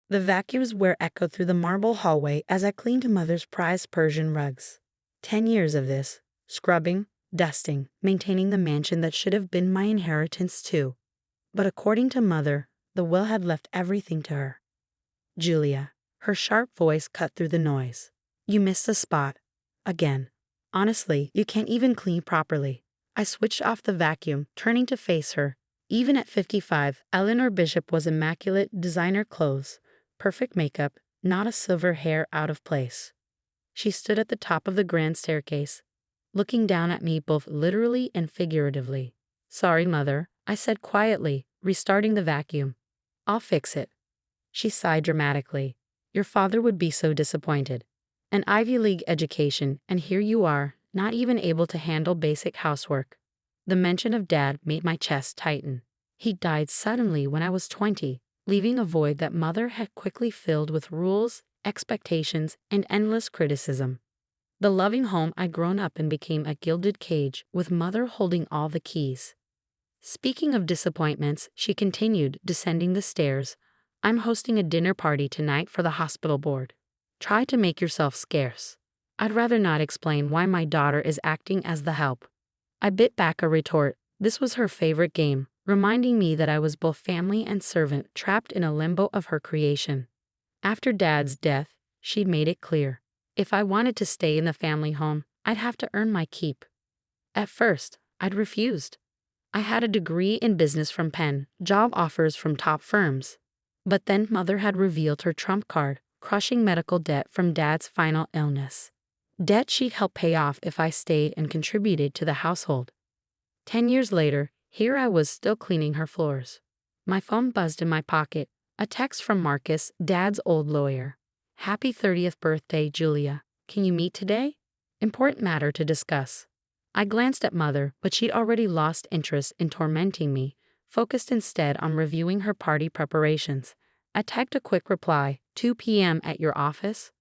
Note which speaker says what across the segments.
Speaker 1: The vacuum's whir echoed through the marble hallway as I cleaned Mother's prized Persian rugs. 10 years of this, scrubbing, dusting, maintaining the mansion that should have been my inheritance too. But according to Mother, the will had left everything to her. Julia, her sharp voice cut through the noise. You missed a spot. Again. Honestly, you can't even clean properly. I switched off the vacuum, turning to face her. Even at 55, Eleanor Bishop was immaculate, designer clothes, perfect makeup, not a silver hair out of place. She stood at the top of the grand staircase, looking down at me both literally and figuratively. Sorry, Mother, I said quietly, restarting the vacuum. I'll fix it. She sighed dramatically. Your father would be so disappointed. An Ivy League education, and here you are, not even able to handle basic housework. The mention of Dad made my chest tighten. He died suddenly when I was 20, leaving a void that Mother had quickly filled with rules, expectations, and endless criticism. The loving home I'd grown up in became a gilded cage, with Mother holding all the keys. Speaking of disappointments, she continued, descending the stairs. I'm hosting a dinner party tonight for the hospital board. Try to make yourself scarce. I'd rather not explain why my daughter is acting as the help. I bit back a retort. This was her favorite game, reminding me that I was both family and servant, trapped in a limbo of her creation. After Dad's death, she'd made it clear. If I wanted to stay in the family home, I'd have to earn my keep. At first, I'd refused. I had a degree in business from Penn, job offers from top firms. But then Mother had revealed her trump card, crushing medical debt from Dad's final illness. Debt she'd help pay off if I stayed and contributed to the household. 10 years later, here I was still cleaning her floors. My phone buzzed in my pocket, a text from Marcus, Dad's old lawyer. Happy 30th birthday, Julia. Can you meet today? Important matter to discuss. I glanced at Mother, but she'd already lost interest in tormenting me, focused instead on reviewing her party preparations. I typed a quick reply, 2 p.m. at your office?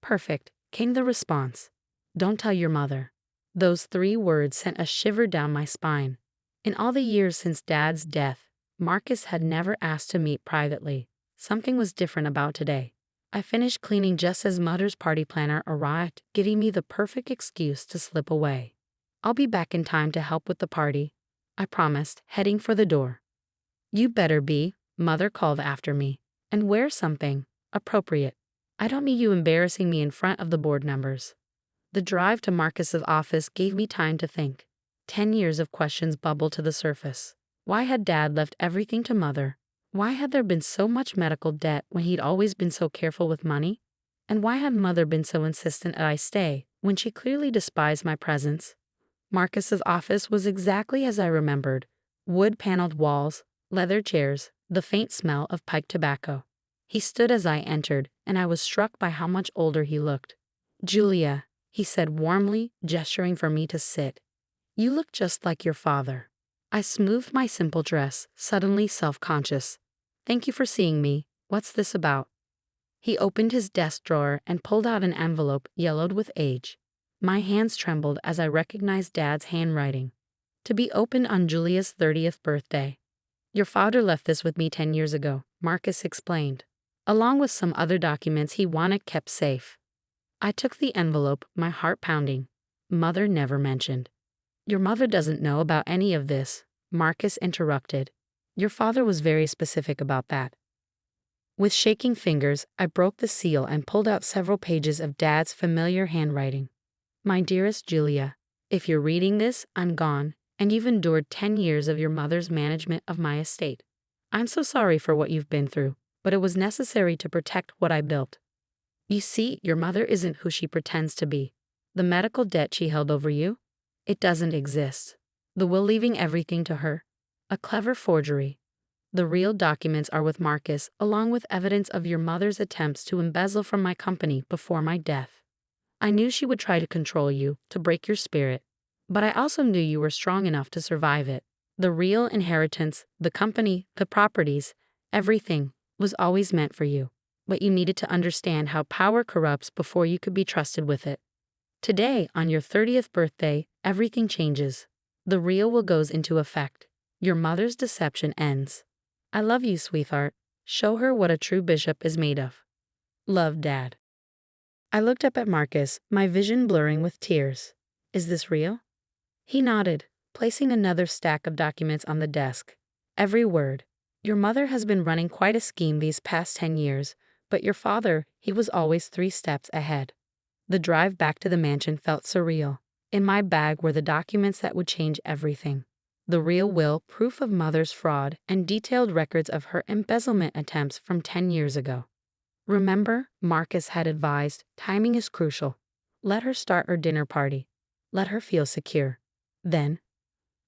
Speaker 1: Perfect, came the response. Don't tell your mother. Those 3 words sent a shiver down my spine. In all the years since Dad's death, Marcus had never asked to meet privately. Something was different about today. I finished cleaning just as Mother's party planner arrived, giving me the perfect excuse to slip away. I'll be back in time to help with the party, I promised, heading for the door. You better be, Mother called after me, and wear something appropriate. I don't need you embarrassing me in front of the board members. The drive to Marcus's office gave me time to think. 10 years of questions bubbled to the surface. Why had Dad left everything to Mother? Why had there been so much medical debt when he'd always been so careful with money? And why had Mother been so insistent that I stay when she clearly despised my presence? Marcus's office was exactly as I remembered. Wood-paneled walls, leather chairs, the faint smell of pipe tobacco. He stood as I entered, and I was struck by how much older he looked. Julia, he said warmly, gesturing for me to sit. You look just like your father. I smoothed my simple dress, suddenly self-conscious. Thank you for seeing me. What's this about? He opened his desk drawer and pulled out an envelope yellowed with age. My hands trembled as I recognized Dad's handwriting. To be opened on Julia's 30th birthday. Your father left this with me 10 years ago, Marcus explained, along with some other documents he wanted kept safe. I took the envelope, my heart pounding. Mother never mentioned. Your mother doesn't know about any of this, Marcus interrupted. Your father was very specific about that. With shaking fingers, I broke the seal and pulled out several pages of Dad's familiar handwriting. My dearest Julia, if you're reading this, I'm gone, and you've endured 10 years of your mother's management of my estate. I'm so sorry for what you've been through, but it was necessary to protect what I built. You see, your mother isn't who she pretends to be. The medical debt she held over you? It doesn't exist. The will leaving everything to her? A clever forgery. The real documents are with Marcus, along with evidence of your mother's attempts to embezzle from my company before my death. I knew she would try to control you, to break your spirit, but I also knew you were strong enough to survive it. The real inheritance, the company, the properties, everything was always meant for you, but you needed to understand how power corrupts before you could be trusted with it. Today, on your 30th birthday, everything changes. The real will goes into effect. Your mother's deception ends. I love you, sweetheart. Show her what a true bishop is made of. Love, Dad. I looked up at Marcus, my vision blurring with tears. Is this real? He nodded, placing another stack of documents on the desk. Every word. Your mother has been running quite a scheme these past 10 years, but your father, he was always 3 steps ahead. The drive back to the mansion felt surreal. In my bag were the documents that would change everything. The real will, proof of mother's fraud, and detailed records of her embezzlement attempts from 10 years ago. Remember, Marcus had advised, timing is crucial. Let her start her dinner party. Let her feel secure. Then,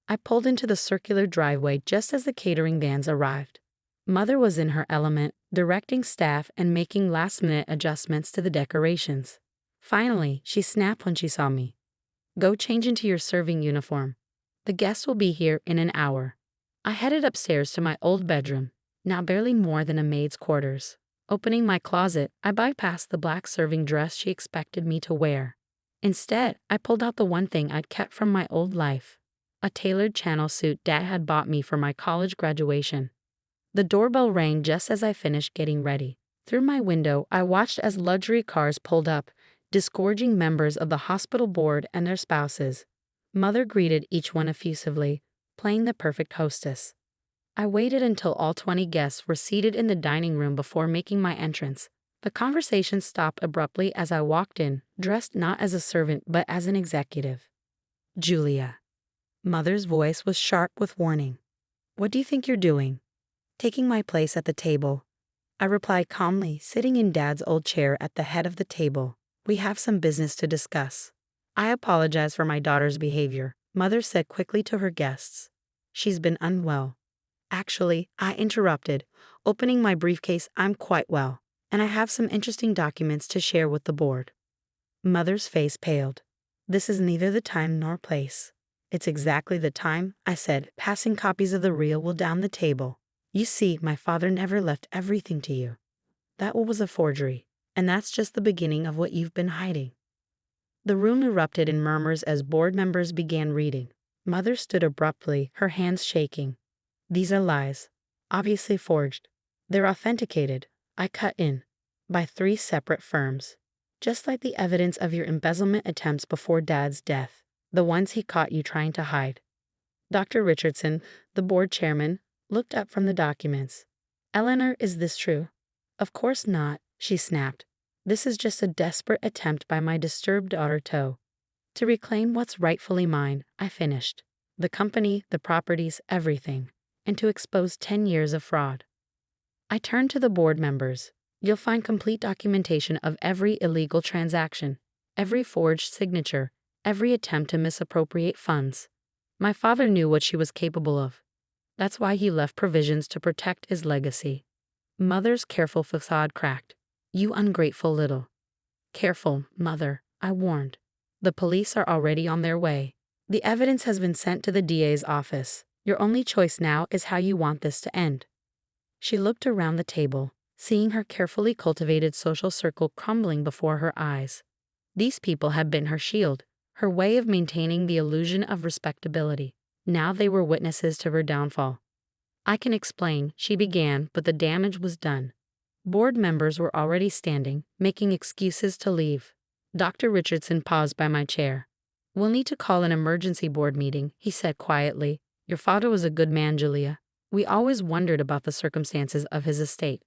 Speaker 1: I pulled into the circular driveway just as the catering vans arrived. Mother was in her element, directing staff and making last-minute adjustments to the decorations. Finally, she snapped when she saw me. Go change into your serving uniform. The guests will be here in an hour. I headed upstairs to my old bedroom, now barely more than a maid's quarters. Opening my closet, I bypassed the black serving dress she expected me to wear. Instead, I pulled out the one thing I'd kept from my old life, a tailored Channel suit Dad had bought me for my college graduation. The doorbell rang just as I finished getting ready. Through my window, I watched as luxury cars pulled up, disgorging members of the hospital board and their spouses. Mother greeted each one effusively, playing the perfect hostess. I waited until all 20 guests were seated in the dining room before making my entrance. The conversation stopped abruptly as I walked in, dressed not as a servant but as an executive. Julia. Mother's voice was sharp with warning. What do you think you're doing? Taking my place at the table. I replied calmly, sitting in Dad's old chair at the head of the table. We have some business to discuss. I apologize for my daughter's behavior, Mother said quickly to her guests. She's been unwell. Actually, I interrupted, opening my briefcase. I'm quite well, and I have some interesting documents to share with the board. Mother's face paled. This is neither the time nor place. It's exactly the time, I said, passing copies of the real will down the table. You see, my father never left everything to you. That was a forgery, and that's just the beginning of what you've been hiding. The room erupted in murmurs as board members began reading. Mother stood abruptly, her hands shaking. These are lies, obviously forged. They're authenticated, I cut in, by 3 separate firms. Just like the evidence of your embezzlement attempts before Dad's death, the ones he caught you trying to hide. Dr. Richardson, the board chairman, looked up from the documents. Eleanor, is this true? Of course not, she snapped. This is just a desperate attempt by my disturbed daughter to reclaim what's rightfully mine, I finished. The company, the properties, everything. And to expose 10 years of fraud. I turned to the board members. You'll find complete documentation of every illegal transaction, every forged signature, every attempt to misappropriate funds. My father knew what she was capable of. That's why he left provisions to protect his legacy. Mother's careful facade cracked. You ungrateful little. Careful, Mother, I warned. The police are already on their way. The evidence has been sent to the DA's office. Your only choice now is how you want this to end. She looked around the table, seeing her carefully cultivated social circle crumbling before her eyes. These people had been her shield, her way of maintaining the illusion of respectability. Now they were witnesses to her downfall. I can explain, she began, but the damage was done. Board members were already standing, making excuses to leave. Dr. Richardson paused by my chair. We'll need to call an emergency board meeting, he said quietly. Your father was a good man, Julia. We always wondered about the circumstances of his estate.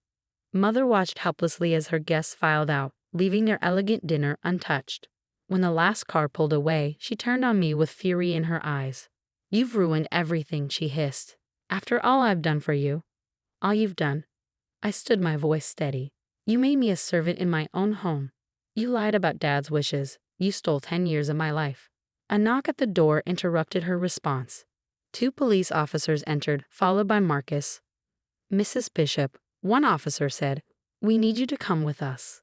Speaker 1: Mother watched helplessly as her guests filed out, leaving their elegant dinner untouched. When the last car pulled away, she turned on me with fury in her eyes. You've ruined everything, she hissed. After all I've done for you. All you've done. I stood, my voice steady. You made me a servant in my own home. You lied about Dad's wishes. You stole 10 years of my life. A knock at the door interrupted her response. 2 police officers entered, followed by Marcus. Mrs. Bishop, one officer said, we need you to come with us.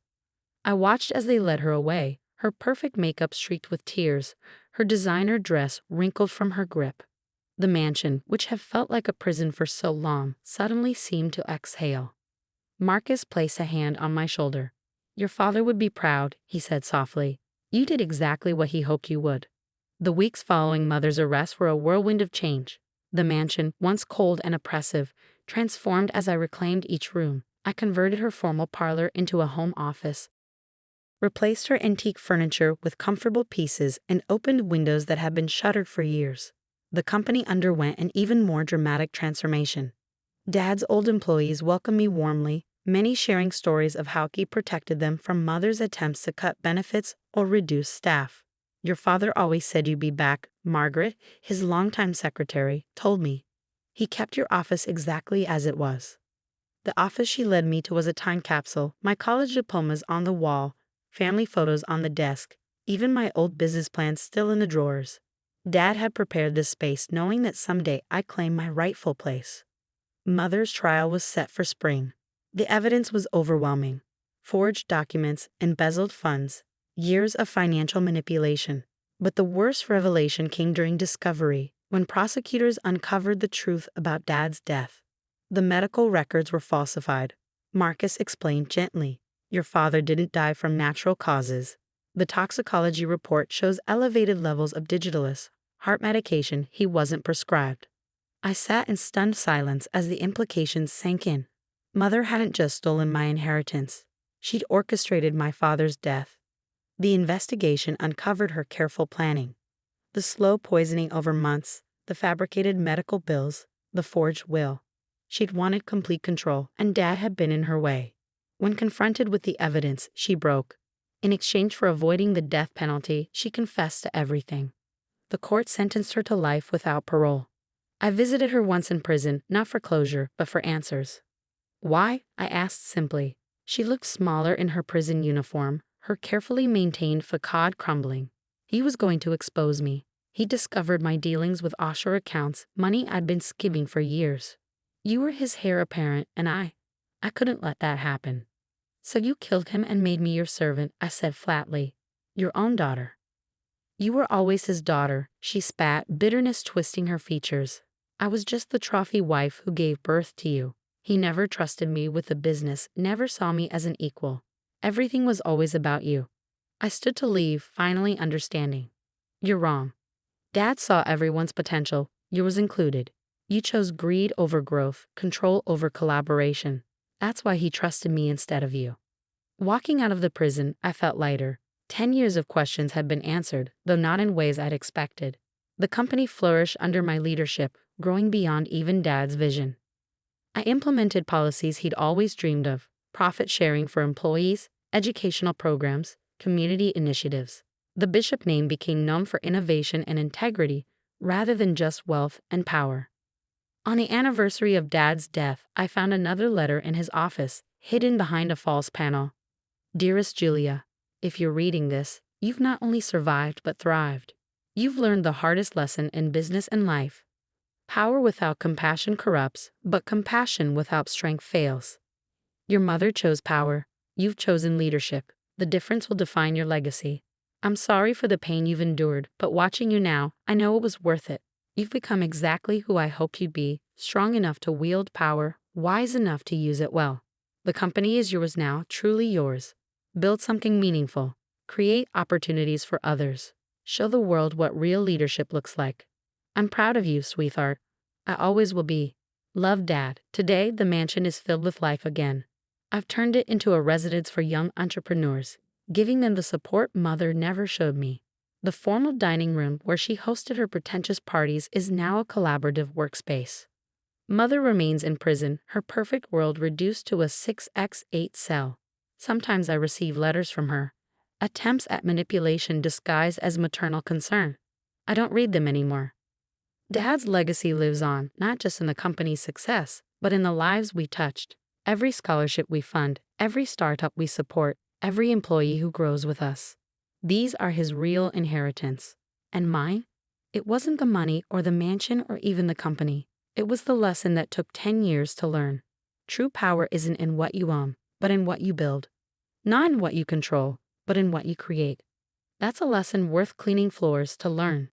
Speaker 1: I watched as they led her away, her perfect makeup streaked with tears, her designer dress wrinkled from her grip. The mansion, which had felt like a prison for so long, suddenly seemed to exhale. Marcus placed a hand on my shoulder. Your father would be proud, he said softly. You did exactly what he hoped you would. The weeks following Mother's arrest were a whirlwind of change. The mansion, once cold and oppressive, Transformed as I reclaimed each room, I converted her formal parlor into a home office, replaced her antique furniture with comfortable pieces, and opened windows that had been shuttered for years. The company underwent an even more dramatic transformation. Dad's old employees welcomed me warmly, many sharing stories of how he protected them from Mother's attempts to cut benefits or reduce staff. "Your father always said you'd be back," Margaret, his longtime secretary, told me. "He kept your office exactly as it was." The office she led me to was a time capsule, my college diplomas on the wall, family photos on the desk, even my old business plans still in the drawers. Dad had prepared this space knowing that someday I'd claim my rightful place. Mother's trial was set for spring. The evidence was overwhelming. Forged documents, embezzled funds, years of financial manipulation. But the worst revelation came during discovery, when prosecutors uncovered the truth about Dad's death. The medical records were falsified. Marcus explained gently. "Your father didn't die from natural causes. The toxicology report shows elevated levels of digitalis, heart medication he wasn't prescribed." I sat in stunned silence as the implications sank in. Mother hadn't just stolen my inheritance. She'd orchestrated my father's death. The investigation uncovered her careful planning. The slow poisoning over months, the fabricated medical bills, the forged will. She'd wanted complete control, and Dad had been in her way. When confronted with the evidence, she broke. In exchange for avoiding the death penalty, she confessed to everything. The court sentenced her to life without parole. I visited her once in prison, not for closure, but for answers. "Why?" I asked simply. She looked smaller in her prison uniform, her carefully maintained facade crumbling. "He was going to expose me. He discovered my dealings with offshore accounts, money I'd been skimming for years. You were his heir apparent, and I couldn't let that happen. So you killed him and made me your servant," I said flatly. "Your own daughter." "You were always his daughter," she spat, bitterness twisting her features. "I was just the trophy wife who gave birth to you. He never trusted me with the business, never saw me as an equal. Everything was always about you." I stood to leave, finally understanding. "You're wrong. Dad saw everyone's potential, yours included. You chose greed over growth, control over collaboration. That's why he trusted me instead of you." Walking out of the prison, I felt lighter. 10 years of questions had been answered, though not in ways I'd expected. The company flourished under my leadership, growing beyond even Dad's vision. I implemented policies he'd always dreamed of: profit sharing for employees, educational programs, community initiatives. The Bishop name became known for innovation and integrity, rather than just wealth and power. On the anniversary of Dad's death, I found another letter in his office, hidden behind a false panel. "Dearest Julia, if you're reading this, you've not only survived but thrived. You've learned the hardest lesson in business and life. Power without compassion corrupts, but compassion without strength fails. Your mother chose power. You've chosen leadership. The difference will define your legacy. I'm sorry for the pain you've endured, but watching you now, I know it was worth it. You've become exactly who I hoped you'd be, strong enough to wield power, wise enough to use it well. The company is yours now, truly yours. Build something meaningful. Create opportunities for others. Show the world what real leadership looks like. I'm proud of you, sweetheart. I always will be. Love, Dad." Today, the mansion is filled with life again. I've turned it into a residence for young entrepreneurs, giving them the support Mother never showed me. The formal dining room where she hosted her pretentious parties is now a collaborative workspace. Mother remains in prison, her perfect world reduced to a 6x8 cell. Sometimes I receive letters from her, attempts at manipulation disguised as maternal concern. I don't read them anymore. Dad's legacy lives on, not just in the company's success, but in the lives we touched. Every scholarship we fund, every startup we support, every employee who grows with us. These are his real inheritance. And mine? It wasn't the money or the mansion or even the company. It was the lesson that took 10 years to learn. True power isn't in what you own, but in what you build. Not in what you control, but in what you create. That's a lesson worth cleaning floors to learn.